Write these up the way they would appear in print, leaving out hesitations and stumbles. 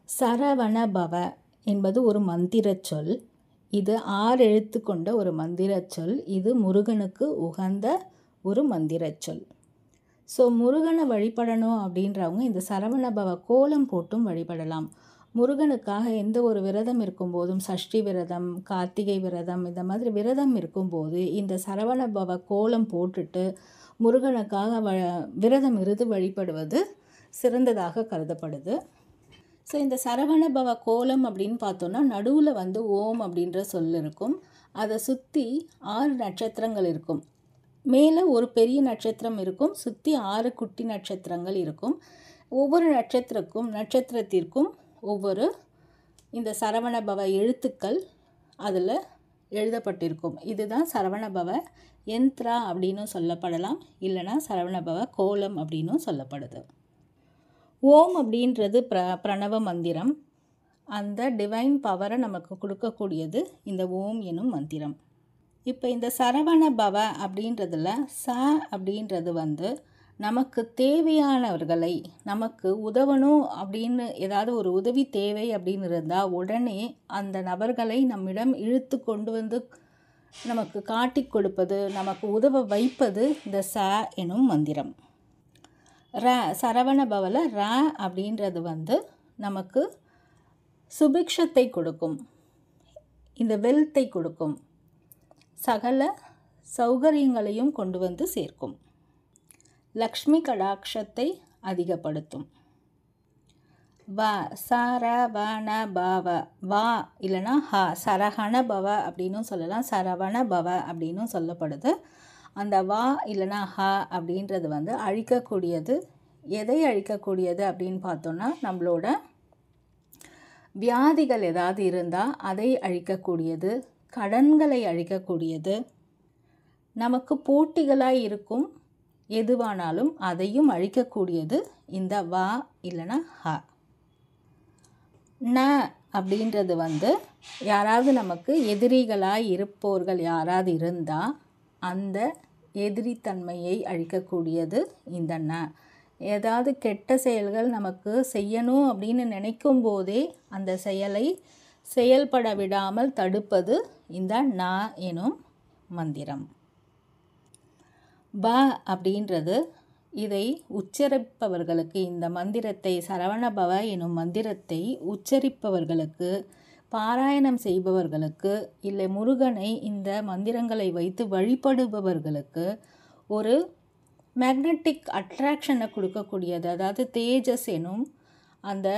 சரவண பவ என்பது ஒரு மந்திரச் சொல். இது 6 எழுத்து கொண்ட ஒரு மந்திரச் சொல். இது முருகனுக்கு உகந்த ஒரு மந்திரச் சொல். ஸோ முருகனை வழிபடணும் அப்படின்றவங்க இந்த சரவண பவ கோலம் போட்டும் வழிபடலாம். முருகனுக்காக எந்த ஒரு விரதம் இருக்கும்போதும், சஷ்டி விரதம், கார்த்திகை விரதம், இந்த மாதிரி விரதம் இருக்கும்போது இந்த சரவண பவ கோலம் போட்டுட்டு முருகனுக்காக விரதம் இருந்து வழிபடுவது சிறந்ததாக கருதப்படுது. ஸோ இந்த சரவண பவ கோலம் அப்படின்னு பார்த்தோன்னா நடுவில் ஓம் அப்படின்ற சொல் இருக்கும். அதை சுற்றி 6 நட்சத்திரங்கள் இருக்கும். மேலே ஒரு பெரிய நட்சத்திரம் இருக்கும், சுற்றி 6 குட்டி நட்சத்திரங்கள் இருக்கும். ஒவ்வொரு நட்சத்திரத்திற்கும் ஒவ்வொரு இந்த சரவண பவ எழுத்துக்கள் அதில் எழுதப்பட்டிருக்கும். இதுதான் சரவண பவ யந்த்ரா அப்படின்னும் சொல்லப்படலாம், இல்லைனா சரவண பவ கோலம் அப்படின்னும் சொல்லப்படுது. ஓம் அப்படின்றது பிரணவ மந்திரம். அந்த டிவைன் பவரை நமக்கு கொடுக்கக்கூடியது இந்த ஓம் எனும் மந்திரம். இப்போ இந்த சரவண பவ அப்படின்றதுல அப்படின்றது நமக்கு தேவையானவர்களை, நமக்கு உதவணும் அப்படின்னு ஏதாவது ஒரு உதவி தேவை அப்படின்னு இருந்தால் உடனே அந்த நபர்களை நம்மிடம் இழுத்து கொண்டு நமக்கு காட்டி கொடுப்பது, நமக்கு உதவ வைப்பது இந்த எனும் மந்திரம். சரவண பவல அப்படின்றது நமக்கு சுபிக்ஷத்தை கொடுக்கும், இந்த வெல்த்தை கொடுக்கும், சகல சௌகரியங்களையும் கொண்டு சேர்க்கும், லக்ஷ்மி கடாட்சத்தை அதிகப்படுத்தும். சரவண பவ இல்லைனா சரஹண பவ அப்படின்னும் சொல்லலாம், சரவண பவ அப்படின்னும் சொல்லப்படுது. அந்த இல்லைனா அப்படின்றது அழிக்கக்கூடியது. எதை அழிக்கக்கூடியது அப்படின்னு பார்த்தோன்னா நம்மளோட வியாதிகள் ஏதாவது இருந்தால் அதை அழிக்கக்கூடியது, கடன்களை அழிக்கக்கூடியது, நமக்கு போட்டிகளாக இருக்கும் எதுவானாலும் அதையும் அழிக்கக்கூடியது இந்த இல்லைனா அப்படின்றது யாராவது நமக்கு எதிரிகளாக இருப்பவர்கள் யாராவது இருந்தால் அந்த எதிரித்தன்மையை அழிக்கக்கூடியது இந்த ஏதாவது கெட்ட செயல்கள் நமக்கு செய்யணும் அப்படின்னு நினைக்கும் போதே அந்த செயலை செயல்பட விடாமல் தடுப்பது இந்த எனும் மந்திரம். அப்படின்றது இதை உச்சரிப்பவர்களுக்கு, இந்த மந்திரத்தை சரவண பவ எனும் மந்திரத்தை உச்சரிப்பவர்களுக்கு, பாராயணம் செய்பவர்களுக்கு, இல்லை முருகனை இந்த மந்திரங்களை வைத்து வழிபடுபவர்களுக்கு ஒரு மேக்னெட்டிக் அட்ராக்ஷனை கொடுக்கக்கூடியது. அதாவது தேஜஸ் எனும் அந்த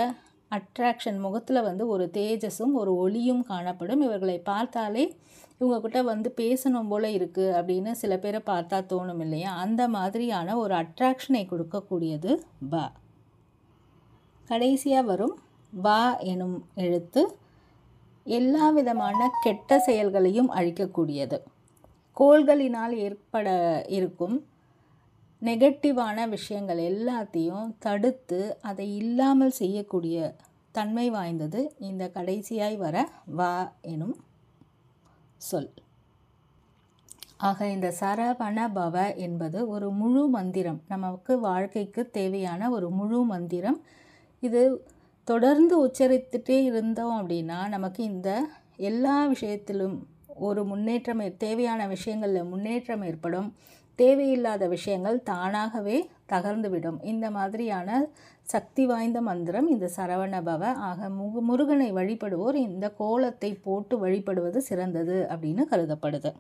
அட்ராக்ஷன், முகத்தில் ஒரு தேஜஸும் ஒரு ஒளியும் காணப்படும். இவர்களை பார்த்தாலே இவங்கக்கிட்ட பேசணும் போல் இருக்குது அப்படின்னு சில பேரை பார்த்தா தோணும் இல்லையா, அந்த மாதிரியான ஒரு அட்ராக்ஷனை கொடுக்கக்கூடியது கடைசியாக வரும் எனும் எழுத்து எல்லா விதமான கெட்ட செயல்களையும் அழிக்கக்கூடியது. கோள்களினால் ஏற்பட இருக்கும் நெகட்டிவான விஷயங்கள் எல்லாத்தையும் தடுத்து அதை இல்லாமல் செய்யக்கூடிய தன்மை வாய்ந்தது இந்த கடைசியாய் வர எனும் சொல். ஆக இந்த சரவண பவ என்பது ஒரு முழு மந்திரம், நமக்கு வாழ்க்கைக்கு தேவையான ஒரு முழு மந்திரம். இது தொடர்ந்து உச்சரித்துட்டே இருந்தோம் அப்படின்னா நமக்கு இந்த எல்லா விஷயத்திலும் ஒரு முன்னேற்றம், தேவையான விஷயங்களில் முன்னேற்றம் ஏற்படும், தேவையில்லாத விஷயங்கள் தானாகவே தகர்ந்துவிடும். இந்த மாதிரியான சக்தி வாய்ந்த மந்திரம் இந்த சரவண பவ. ஆக முருகனை வழிபடுவோர் இந்த கோலத்தை போட்டு வழிபடுவது சிறந்தது அப்படின்னு கருதப்படுது.